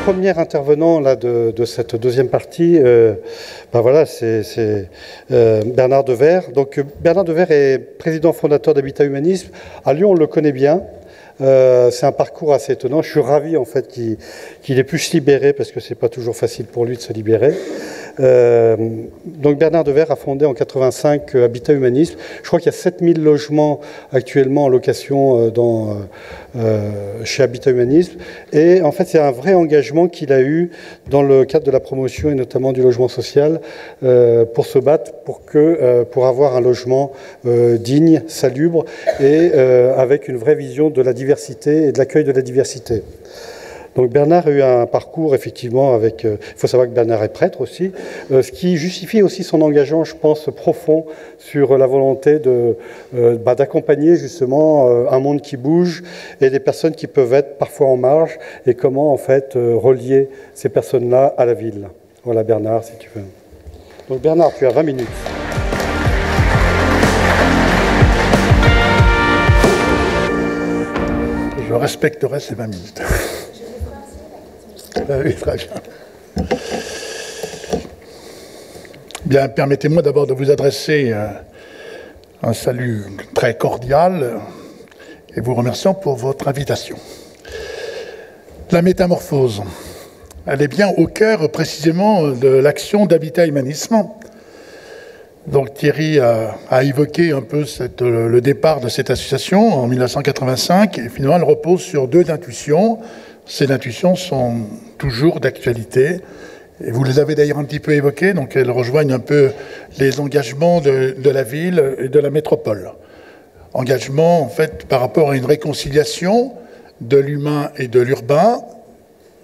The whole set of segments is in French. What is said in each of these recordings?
premier intervenant là, de cette deuxième partie, voilà, c'est Bernard Devers. Donc, Bernard Devers est président fondateur d'Habitat Humanisme. À Lyon, on le connaît bien. C'est un parcours assez étonnant. Je suis ravi en fait qu'il ait pu se libérer parce que c'est pas toujours facile pour lui de se libérer. Donc Bernard Devers a fondé en 85 Habitat Humanisme. Je crois qu'il y a 7000 logements actuellement en location chez Habitat Humanisme. Et en fait, c'est un vrai engagement qu'il a eu dans le cadre de la promotion et notamment du logement social pour se battre pour avoir un logement digne, salubre et avec une vraie vision de la diversité et de l'accueil de la diversité. Donc Bernard a eu un parcours effectivement avec... il faut savoir que Bernard est prêtre aussi, ce qui justifie aussi son engagement, je pense, profond sur la volonté d'accompagner justement un monde qui bouge et des personnes qui peuvent être parfois en marge et comment en fait relier ces personnes-là à la ville. Voilà Bernard, si tu veux. Donc Bernard, tu as 20 minutes. Je respecterai ces 20 minutes. Oui, très bien. Bien, permettez-moi d'abord de vous adresser un salut très cordial et vous remerciant pour votre invitation. La métamorphose, elle est bien au cœur précisément de l'action d'Habitat Humanisme. Donc Thierry a évoqué un peu le départ de cette association en 1985 et finalement elle repose sur deux intuitions. Ces intuitions sont toujours d'actualité et vous les avez d'ailleurs un petit peu évoquées, donc elles rejoignent un peu les engagements de la ville et de la métropole. Engagement en fait par rapport à une réconciliation de l'humain et de l'urbain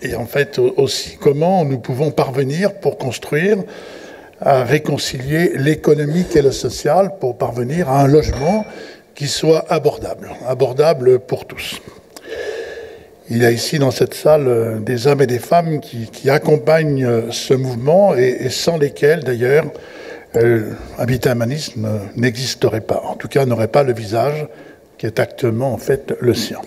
et en fait aussi comment nous pouvons parvenir pour construire à réconcilier l'économique et le social pour parvenir à un logement qui soit abordable pour tous. Il y a ici dans cette salle des hommes et des femmes qui accompagnent ce mouvement et sans lesquels d'ailleurs Habitat Humanisme n'existerait pas, en tout cas n'aurait pas le visage qui est actuellement en fait le sien.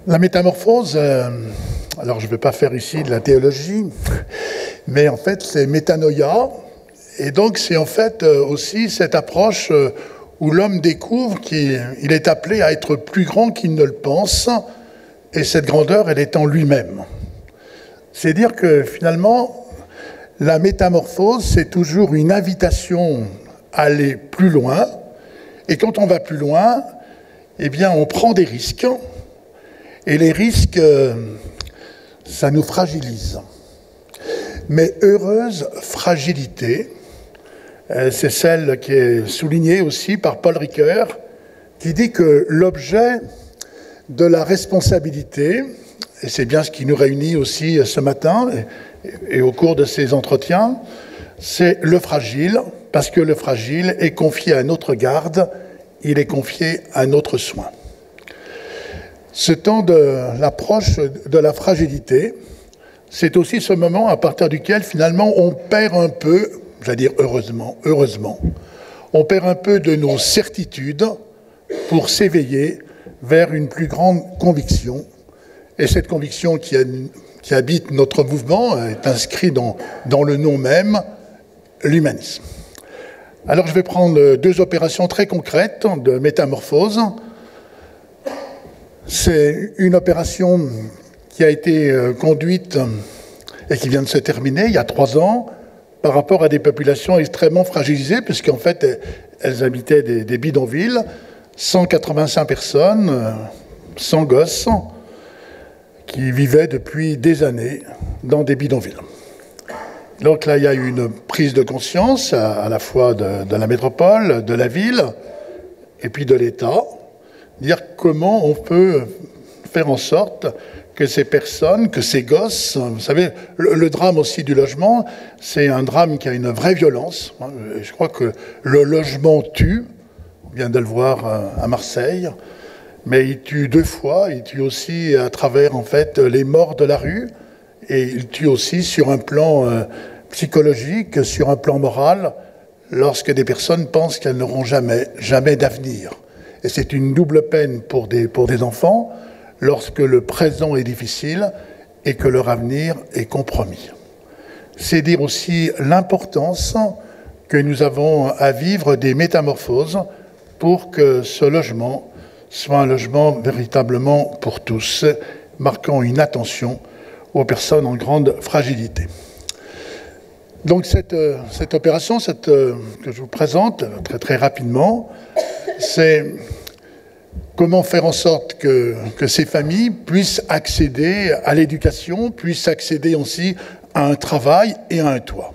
La métamorphose, alors je ne vais pas faire ici de la théologie, mais en fait c'est métanoïa, et donc c'est en fait aussi cette approche où l'homme découvre qu'il est appelé à être plus grand qu'il ne le pense, et cette grandeur, elle est en lui-même. C'est dire que finalement, la métamorphose, c'est toujours une invitation à aller plus loin, et quand on va plus loin, eh bien on prend des risques, et les risques, ça nous fragilise. Mais heureuse fragilité, c'est celle qui est soulignée aussi par Paul Ricoeur, qui dit que l'objet de la responsabilité, et c'est bien ce qui nous réunit aussi ce matin et au cours de ces entretiens, c'est le fragile, parce que le fragile est confié à notre garde, il est confié à notre soin. Ce temps de l'approche de la fragilité, c'est aussi ce moment à partir duquel finalement on perd un peu, j'allais dire heureusement, on perd un peu de nos certitudes pour s'éveiller vers une plus grande conviction. Et cette conviction qui habite notre mouvement est inscrite dans le nom même, l'humanisme. Alors je vais prendre deux opérations très concrètes de métamorphose. C'est une opération qui a été conduite et qui vient de se terminer il y a 3 ans, par rapport à des populations extrêmement fragilisées, puisqu'en fait, elles habitaient des bidonvilles, 185 personnes, 100 gosses, qui vivaient depuis des années dans des bidonvilles. Donc là, il y a eu une prise de conscience, à la fois de la métropole, de la ville, et puis de l'État, dire comment on peut faire en sorte que ces personnes, que ces gosses, vous savez, le drame aussi du logement, c'est un drame qui a une vraie violence. Je crois que le logement tue, on vient de le voir à Marseille, mais il tue 2 fois, il tue aussi à travers en fait les morts de la rue, et il tue aussi sur un plan psychologique, sur un plan moral, lorsque des personnes pensent qu'elles n'auront jamais d'avenir. Et c'est une double peine pour des enfants, lorsque le présent est difficile et que leur avenir est compromis. C'est dire aussi l'importance que nous avons à vivre des métamorphoses pour que ce logement soit un logement véritablement pour tous, marquant une attention aux personnes en grande fragilité. Donc cette opération que je vous présente très très rapidement, c'est comment faire en sorte que ces familles puissent accéder à l'éducation, puissent accéder aussi à un travail et à un toit.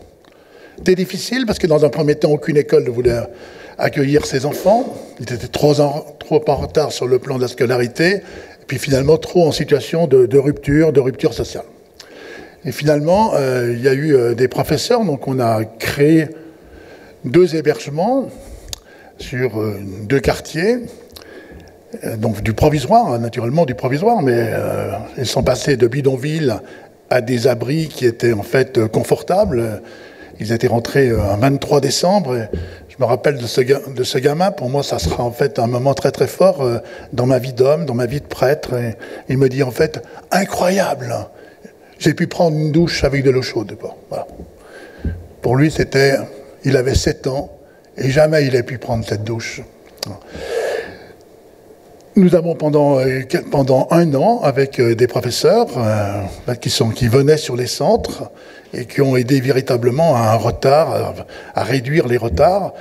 C'était difficile parce que dans un premier temps, aucune école ne voulait accueillir ces enfants. Ils étaient trop en retard sur le plan de la scolarité, et puis finalement trop en situation de rupture sociale. Et finalement, il y a eu des professeurs, donc on a créé 2 hébergements sur 2 quartiers, donc du provisoire, naturellement du provisoire, mais ils sont passés de bidonvilles à des abris qui étaient en fait confortables. Ils étaient rentrés un 23 décembre. Et je me rappelle de ce gamin. Pour moi, ça sera en fait un moment très très fort dans ma vie d'homme, dans ma vie de prêtre. Et il me dit en fait, incroyable, j'ai pu prendre une douche avec de l'eau chaude. Voilà. Pour lui, il avait 7 ans et jamais il a pu prendre cette douche. Nous avons pendant 1 an, avec des professeurs qui venaient sur les centres et qui ont aidé véritablement à réduire les retards.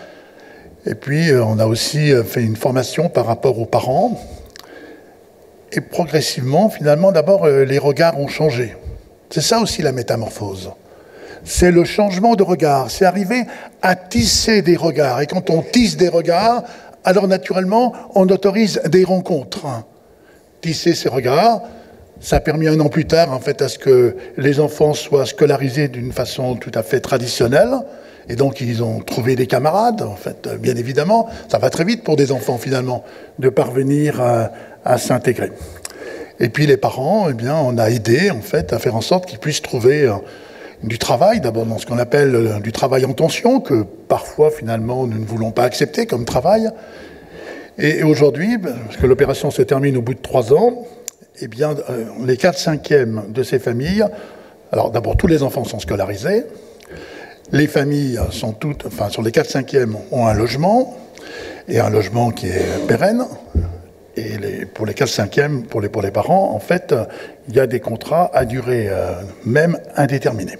Et puis, on a aussi fait une formation par rapport aux parents. Et progressivement, finalement, d'abord, les regards ont changé. C'est ça aussi la métamorphose. C'est le changement de regard. C'est arriver à tisser des regards. Et quand on tisse des regards, alors naturellement, on autorise des rencontres. Tisser ces regards, ça a permis 1 an plus tard, en fait, à ce que les enfants soient scolarisés d'une façon tout à fait traditionnelle. Et donc, ils ont trouvé des camarades, en fait, bien évidemment. Ça va très vite pour des enfants, finalement, de parvenir à s'intégrer. Et puis, les parents, eh bien, on a aidé, en fait, à faire en sorte qu'ils puissent trouver du travail, d'abord dans ce qu'on appelle du travail en tension, que parfois, finalement, nous ne voulons pas accepter comme travail. Et aujourd'hui, parce que l'opération se termine au bout de 3 ans, eh bien, les 4/5 de ces familles, alors d'abord, tous les enfants sont scolarisés, les familles sont toutes, enfin, sur les 4/5 ont un logement, et un logement qui est pérenne, et pour les 4/5, pour les parents, en fait, il y a des contrats à durée même indéterminée.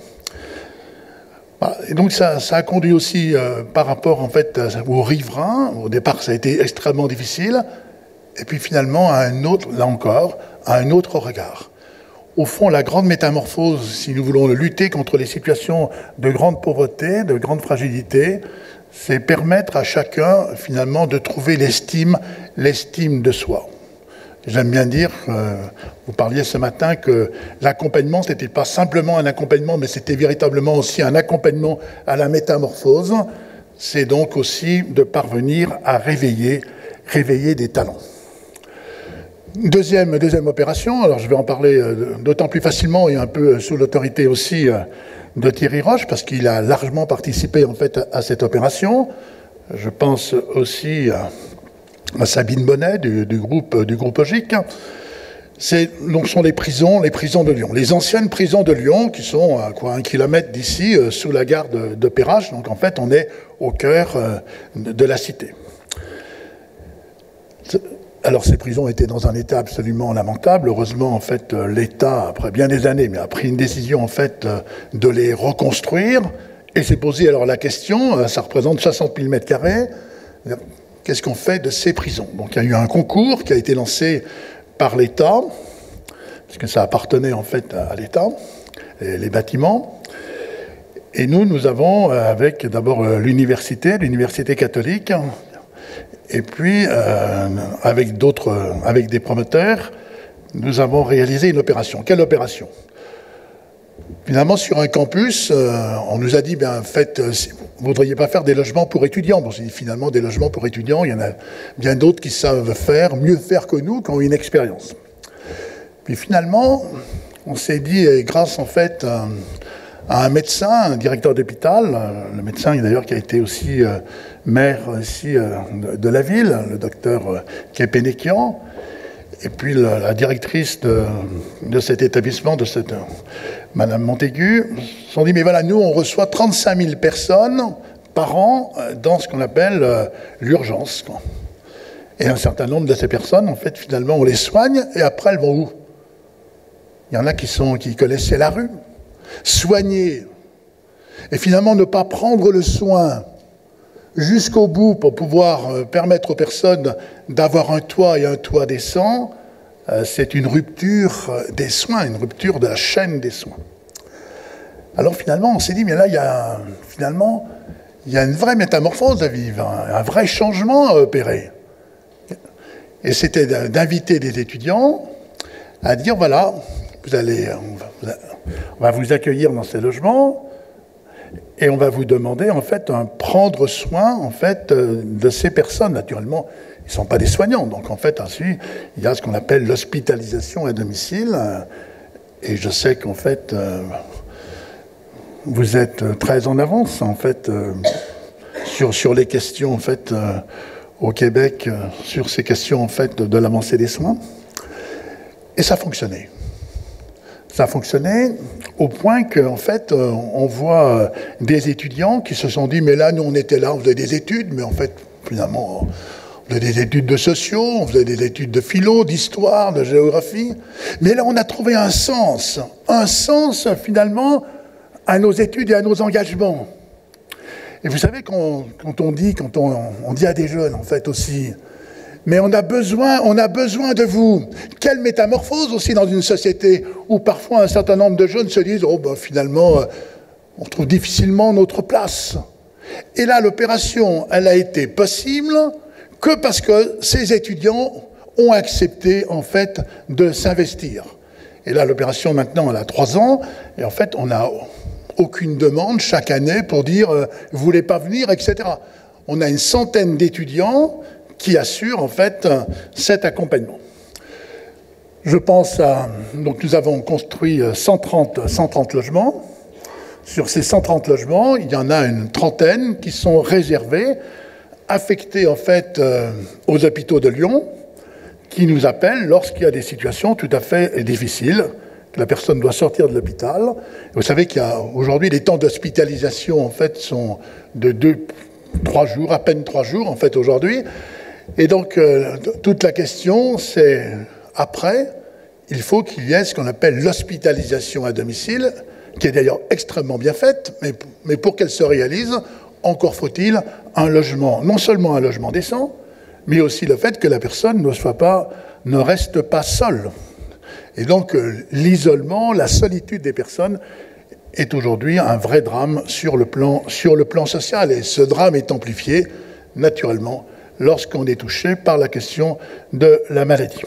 Et donc ça a conduit aussi par rapport en fait aux riverains. Au départ, ça a été extrêmement difficile, et puis finalement à un autre, là encore, à un autre regard. Au fond, la grande métamorphose, si nous voulons lutter contre les situations de grande pauvreté, de grande fragilité, c'est permettre à chacun finalement de trouver l'estime de soi. J'aime bien dire, vous parliez ce matin que l'accompagnement, ce n'était pas simplement un accompagnement, mais c'était véritablement aussi un accompagnement à la métamorphose. C'est donc aussi de parvenir à réveiller des talents. Deuxième opération, alors je vais en parler d'autant plus facilement et un peu sous l'autorité aussi de Thierry Roche, parce qu'il a largement participé en fait à cette opération. Je pense aussi à Sabine Bonnet du groupe OGIC. Donc sont les prisons de Lyon. Les anciennes prisons de Lyon, qui sont à 1 kilomètre d'ici, sous la gare de Perrache. Donc en fait, on est au cœur de la cité. Alors ces prisons étaient dans un état absolument lamentable. Heureusement, en fait, l'État, après bien des années, a pris une décision en fait de les reconstruire. Et s'est posé alors la question, ça représente 60 000 mètres carrés. Qu'est-ce qu'on fait de ces prisons? Donc il y a eu un concours qui a été lancé par l'État, parce que ça appartenait en fait à l'État, les bâtiments. Et nous avons, avec d'abord l'université catholique, et puis avec des promoteurs, nous avons réalisé une opération. Quelle opération? Finalement, sur un campus, on nous a dit, vous ne voudriez pas faire des logements pour étudiants. Bon, finalement, des logements pour étudiants, il y en a bien d'autres qui savent mieux faire que nous, qui ont une expérience. Puis finalement, on s'est dit, grâce en fait à un médecin, un directeur d'hôpital, le médecin d'ailleurs qui a été aussi maire ici de la ville, le docteur Kepenekian, Et puis la directrice de cet établissement, Madame Montaigu, se sont dit, mais voilà, nous, on reçoit 35 000 personnes par an dans ce qu'on appelle l'urgence. Et un certain nombre de ces personnes, en fait, finalement, on les soigne, et après, elles vont où? Il y en a qui connaissaient la rue. Soigner, et finalement ne pas prendre le soin jusqu'au bout pour pouvoir permettre aux personnes d'avoir un toit et un toit décent, c'est une rupture des soins, une rupture de la chaîne des soins. Alors finalement, on s'est dit, mais là, il y a une vraie métamorphose à vivre, un vrai changement à opérer. Et c'était d'inviter des étudiants à dire, voilà, on va vous accueillir dans ces logements, et on va vous demander, en fait, prendre soin, en fait, de ces personnes. Naturellement, ils ne sont pas des soignants. Donc, en fait, ainsi, il y a ce qu'on appelle l'hospitalisation à domicile. Et je sais qu'en fait, vous êtes très en avance, en fait, sur les questions, en fait, au Québec, sur ces questions, en fait, de l'avancée des soins. Et ça fonctionnait. Ça fonctionnait au point qu'en fait, on voit des étudiants qui se sont dit, mais là, nous, on était là, on faisait des études, mais en fait, finalement, on faisait des études de sociaux, on faisait des études de philo, d'histoire, de géographie. Mais là, on a trouvé un sens, finalement, à nos études et à nos engagements. Et vous savez, quand on dit à des jeunes, en fait, aussi, mais on a besoin de vous. Quelle métamorphose aussi dans une société où parfois un certain nombre de jeunes se disent « Oh, ben finalement, on trouve difficilement notre place ». Et là, l'opération, elle a été possible que parce que ces étudiants ont accepté, en fait, de s'investir. Et là, l'opération, maintenant, elle a 3 ans, et en fait, on n'a aucune demande chaque année pour dire « Vous voulez pas venir », etc. On a une centaine d'étudiants qui assure en fait cet accompagnement. Je pense à... Donc nous avons construit 130 logements. Sur ces 130 logements, il y en a une trentaine qui sont réservés, affectés en fait aux hôpitaux de Lyon, qui nous appellent lorsqu'il y a des situations tout à fait difficiles, que la personne doit sortir de l'hôpital. Vous savez qu'il y a aujourd'hui, les temps d'hospitalisation en fait sont de 3 jours, à peine 3 jours en fait aujourd'hui. Et donc, toute la question, c'est, après, il faut qu'il y ait ce qu'on appelle l'hospitalisation à domicile, qui est d'ailleurs extrêmement bien faite, mais pour qu'elle se réalise, encore faut-il un logement, non seulement un logement décent, mais aussi le fait que la personne ne reste pas seule. Et donc, l'isolement, la solitude des personnes est aujourd'hui un vrai drame sur le plan social. Et ce drame est amplifié, naturellement, lorsqu'on est touché par la question de la maladie.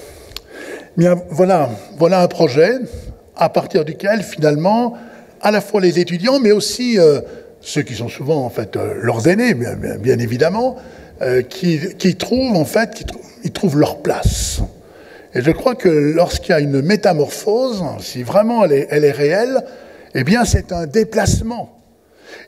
Bien, voilà un projet à partir duquel, finalement, à la fois les étudiants, mais aussi ceux qui sont souvent, en fait, leurs aînés, bien évidemment, qui trouvent, en fait, ils trouvent leur place. Et je crois que lorsqu'il y a une métamorphose, si vraiment elle est réelle, eh bien, c'est un déplacement.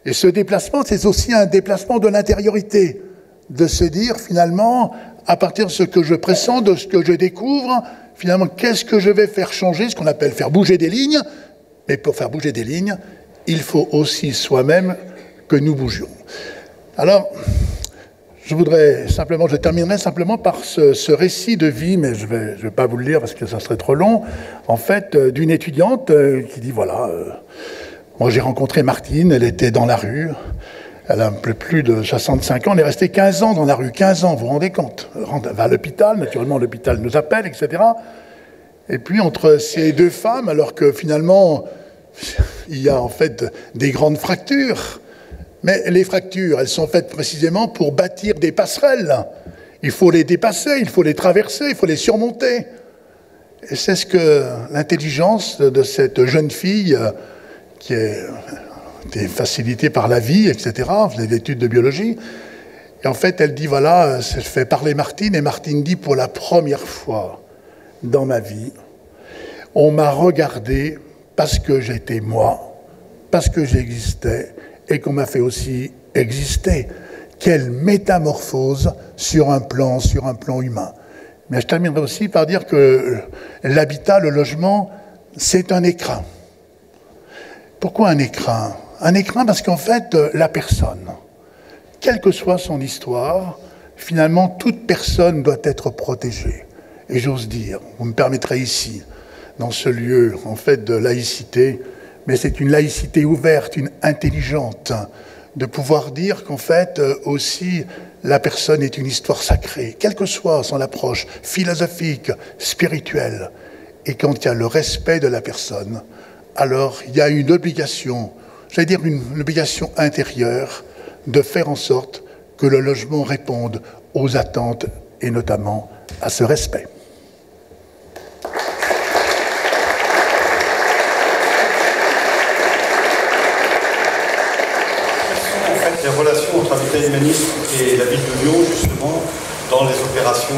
Et ce déplacement, c'est aussi un déplacement de l'intériorité, de se dire, finalement, à partir de ce que je pressens, de ce que je découvre, finalement, qu'est-ce que je vais faire changer, ce qu'on appelle faire bouger des lignes. Mais pour faire bouger des lignes, il faut aussi soi-même que nous bougions. Alors, je terminerai simplement par ce récit de vie, mais je vais pas vous le lire parce que ça serait trop long, en fait, d'une étudiante qui dit, voilà, moi j'ai rencontré Martine, elle était dans la rue, elle a un peu plus de 65 ans, elle est restée 15 ans dans la rue, 15 ans, vous vous rendez compte? Elle va à l'hôpital, naturellement l'hôpital nous appelle, etc. Et puis entre ces deux femmes, alors que finalement, il y a en fait des grandes fractures, mais les fractures, elles sont faites précisément pour bâtir des passerelles. Il faut les dépasser, il faut les traverser, il faut les surmonter. Et c'est ce que l'intelligence de cette jeune fille qui est facilitée par la vie, etc., faisait des études de biologie. Et en fait, elle dit, voilà, je fais parler Martine, et Martine dit, pour la première fois dans ma vie, on m'a regardé parce que j'étais moi, parce que j'existais, et qu'on m'a fait aussi exister. Quelle métamorphose sur un plan humain. Mais je terminerai aussi par dire que l'habitat, le logement, c'est un écrin. Pourquoi un écrin? Un écrin parce qu'en fait, la personne, quelle que soit son histoire, finalement, toute personne doit être protégée. Et j'ose dire, vous me permettrez ici, dans ce lieu, en fait, de laïcité, mais c'est une laïcité ouverte, une intelligente, de pouvoir dire qu'en fait, aussi, la personne est une histoire sacrée, quelle que soit son approche philosophique, spirituelle. Et quand il y a le respect de la personne, alors il y a une obligation, j'allais dire une obligation intérieure, de faire en sorte que le logement réponde aux attentes et notamment à ce respect. Les relations entre Habitat Humanisme et la ville de Lyon, justement, dans les opérations,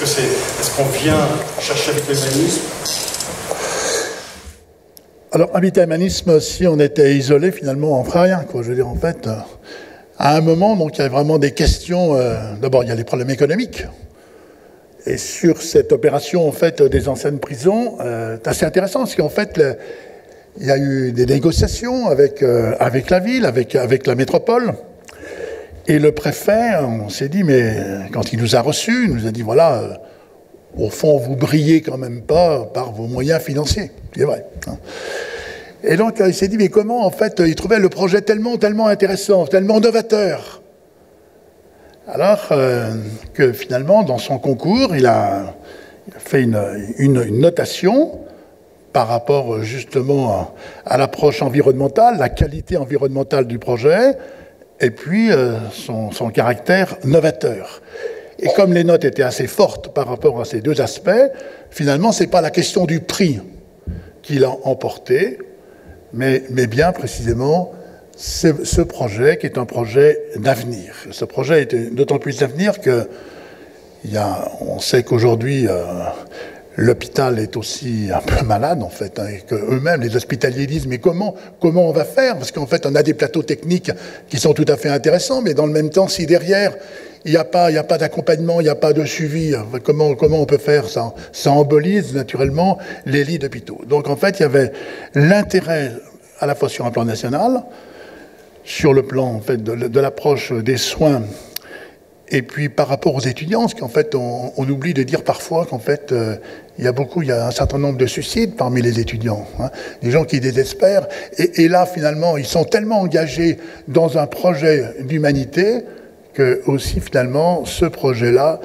est-ce qu'on vient chercher Habitat Humanisme? Alors, Habitat Humanisme, si on était isolé, finalement, on ne ferait rien, quoi. Je veux dire, en fait, à un moment, donc, il y a vraiment des questions. D'abord, il y a les problèmes économiques. Et sur cette opération, en fait, des anciennes prisons, c'est assez intéressant, parce qu'en fait, il y a eu des négociations avec la ville, avec la métropole. Et le préfet, on s'est dit, mais quand il nous a reçus, il nous a dit, voilà, au fond, vous brillez quand même pas par vos moyens financiers. C'est vrai. Et donc, il s'est dit, mais comment, en fait, il trouvait le projet tellement intéressant, tellement novateur. Alors que finalement, dans son concours, il a fait une notation par rapport justement à l'approche environnementale, la qualité environnementale du projet, et puis son caractère novateur. Et comme les notes étaient assez fortes par rapport à ces deux aspects, finalement, ce n'est pas la question du prix qui l'a emporté, mais bien précisément ce projet qui est un projet d'avenir. Ce projet est d'autant plus d'avenir que on sait qu'aujourd'hui, l'hôpital est aussi un peu malade, en fait, et qu'eux-mêmes, les hospitaliers, disent « mais comment on va faire ?» Parce qu'en fait, on a des plateaux techniques qui sont tout à fait intéressants, mais dans le même temps, si derrière, il n'y a pas d'accompagnement, il n'y a pas de suivi, comment on peut faire ça? Ça embolise, naturellement, les lits d'hôpitaux. Donc, en fait, il y avait l'intérêt, à la fois sur un plan national, sur le plan, en fait, de l'approche des soins, et puis par rapport aux étudiants, parce qu'en fait, on oublie de dire parfois qu'en fait, il y a un certain nombre de suicides parmi les étudiants, hein, des gens qui désespèrent, et là, finalement, ils sont tellement engagés dans un projet d'humanité que aussi, finalement, ce projet-là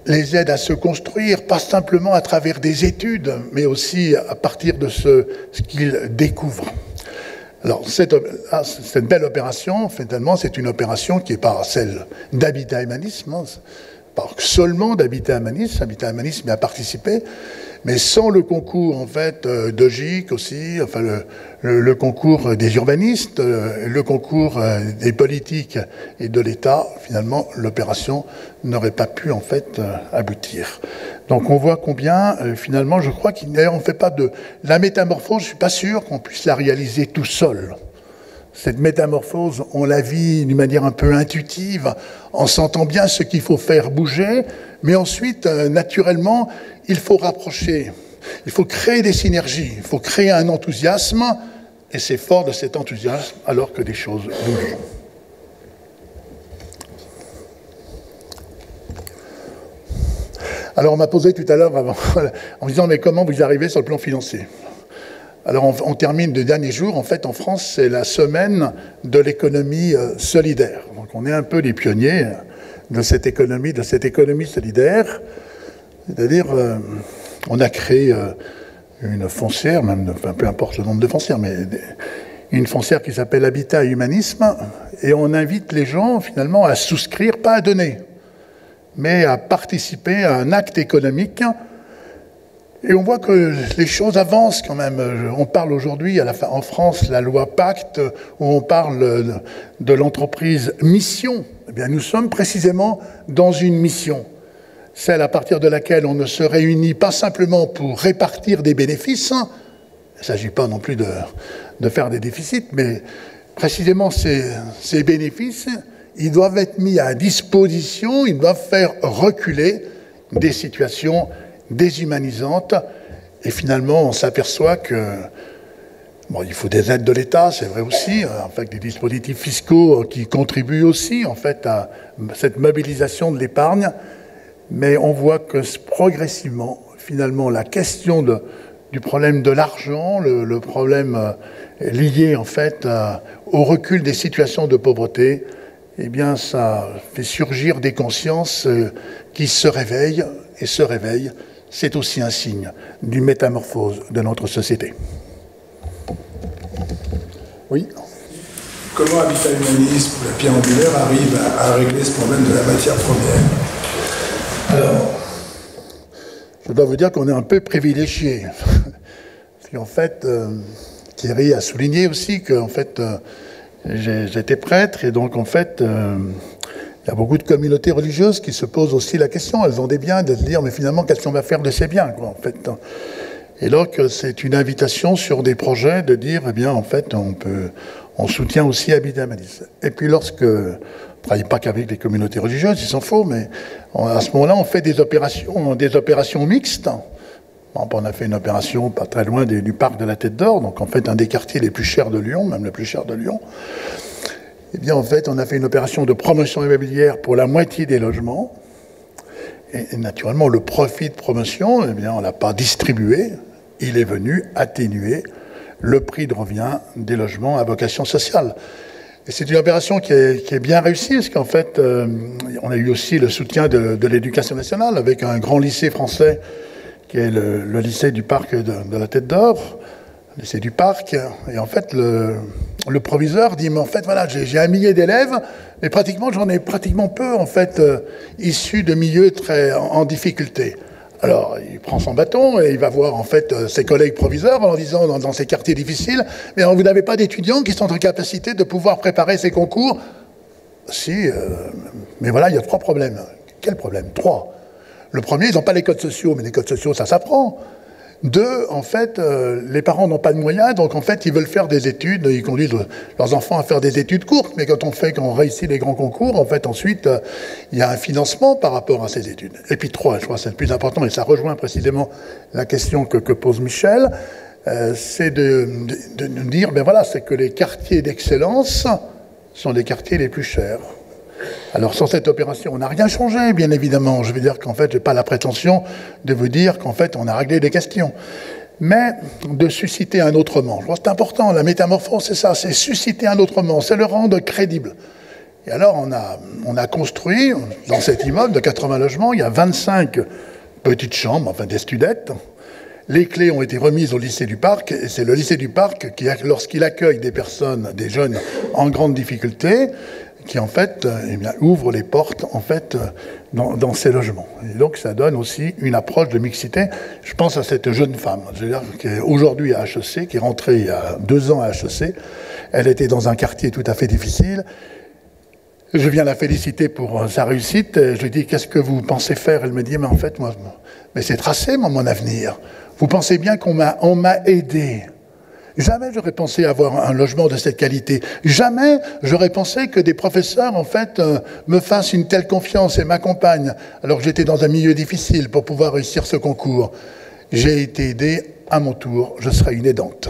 les aide à se construire, pas simplement à travers des études, mais aussi à partir de ce qu'ils découvrent. Alors, cette belle opération, finalement, c'est une opération qui n'est pas celle d'Habitat Humanisme, hein, pas seulement d'Habitat Humanisme. Habitat Humanisme y a participé, mais sans le concours, en fait, de GIC aussi, enfin, le concours des urbanistes, le concours des politiques et de l'État, finalement, l'opération n'aurait pas pu, en fait, aboutir. Donc on voit combien, finalement, je crois qu'on ne fait pas de... La métamorphose, je ne suis pas sûr qu'on puisse la réaliser tout seul. Cette métamorphose, on la vit d'une manière un peu intuitive, en sentant bien ce qu'il faut faire bouger, mais ensuite, naturellement, il faut rapprocher, il faut créer des synergies, il faut créer un enthousiasme, et c'est fort de cet enthousiasme alors que des choses bougent. Alors on m'a posé tout à l'heure en me disant mais comment vous arrivez sur le plan financier? Alors on termine le dernier jour, en fait en France c'est la semaine de l'économie solidaire. Donc on est un peu les pionniers de cette économie solidaire. C'est-à-dire on a créé une foncière, même peu importe le nombre de foncières, mais une foncière qui s'appelle Habitat Humanisme, et on invite les gens finalement à souscrire, pas à donner, mais à participer à un acte économique. Et on voit que les choses avancent quand même. On parle aujourd'hui, en France, la loi Pacte, où on parle de l'entreprise mission. Eh bien, nous sommes précisément dans une mission, celle à partir de laquelle on ne se réunit pas simplement pour répartir des bénéfices. Il ne s'agit pas non plus de faire des déficits, mais précisément ces bénéfices, ils doivent être mis à disposition, ils doivent faire reculer des situations déshumanisantes. Et finalement, on s'aperçoit que bon, il faut des aides de l'État, c'est vrai aussi, en fait, des dispositifs fiscaux qui contribuent aussi en fait à cette mobilisation de l'épargne. Mais on voit que progressivement, finalement, la question du problème de l'argent, le problème lié en fait au recul des situations de pauvreté, eh bien, ça fait surgir des consciences qui se réveillent, et se réveillent, c'est aussi un signe d'une métamorphose de notre société. Oui. Comment Habitat Humanisme ou la Pierre Angulaire arrive à régler ce problème de la matière première? Alors, je dois vous dire qu'on est un peu privilégié. Parce qu'en fait, Thierry a souligné aussi que en fait, j'étais prêtre et donc en fait, il y a beaucoup de communautés religieuses qui se posent aussi la question. Elles ont des biens, de se dire mais finalement qu'est-ce qu'on va faire de ces biens, quoi, en fait. Et donc c'est une invitation sur des projets de dire eh bien en fait on soutient aussi Habitat Humanisme. Et puis lorsque on ne travaille pas qu'avec les communautés religieuses, il s'en faut, mais à ce moment-là, on fait des opérations mixtes. On a fait une opération pas très loin du parc de la Tête d'Or, donc en fait un des quartiers les plus chers de Lyon, même le plus cher de Lyon. Eh bien en fait, on a fait une opération de promotion immobilière pour la moitié des logements. Et naturellement, le profit de promotion, eh bien on ne l'a pas distribué, il est venu atténuer le prix de revient des logements à vocation sociale. Et c'est une opération qui est bien réussie, parce qu'en fait, on a eu aussi le soutien de l'Éducation nationale, avec un grand lycée français, qui est le lycée du parc de la Tête d'Or, le lycée du parc. Et en fait, le proviseur dit, mais en fait, voilà, j'ai 1 millier d'élèves, mais pratiquement, j'en ai pratiquement peu, en fait, issus de milieux très en difficulté. Alors, il prend son bâton et il va voir, en fait, ses collègues proviseurs en leur disant, dans ces quartiers difficiles, mais vous n'avez pas d'étudiants qui sont en capacité de pouvoir préparer ces concours? Si, mais voilà, il y a 3 problèmes. Quel problème? 3. Le premier, ils n'ont pas les codes sociaux, mais les codes sociaux, ça s'apprend. 2, en fait, les parents n'ont pas de moyens, donc en fait, ils veulent faire des études, ils conduisent leurs enfants à faire des études courtes, mais quand on réussit les grands concours, en fait, ensuite, il y a un financement par rapport à ces études. Et puis 3, je crois que c'est le plus important, et ça rejoint précisément la question que pose Michel, c'est de nous dire, ben voilà, c'est que les quartiers d'excellence sont les quartiers les plus chers. Alors, sur cette opération, on n'a rien changé, bien évidemment. Je veux dire qu'en fait, je n'ai pas la prétention de vous dire qu'en fait, on a réglé des questions. Mais de susciter un autrement. Je crois que c'est important. La métamorphose, c'est ça, c'est susciter un autrement, c'est le rendre crédible. Et alors, on a construit, dans cet immeuble de 80 logements, il y a 25 petites chambres, enfin des studettes. Les clés ont été remises au lycée du Parc, et c'est le lycée du Parc qui, lorsqu'il accueille des personnes, des jeunes en grande difficulté, qui en fait eh bien, ouvre les portes en fait dans ces logements. Et donc ça donne aussi une approche de mixité. Je pense à cette jeune femme, je veux dire, qui est aujourd'hui à HEC, qui est rentrée il y a 2 ans à HEC. Elle était dans un quartier tout à fait difficile. Je viens la féliciter pour sa réussite. Je lui dis, qu'est-ce que vous pensez faire? Elle me dit, mais en fait, moi, mais c'est tracé, moi, mon avenir. Vous pensez bien qu'on m'a aidé. Jamais j'aurais pensé avoir un logement de cette qualité. Jamais j'aurais pensé que des professeurs, en fait, me fassent une telle confiance et m'accompagnent, alors que j'étais dans un milieu difficile pour pouvoir réussir ce concours. J'ai été aidé à mon tour. Je serai une aidante.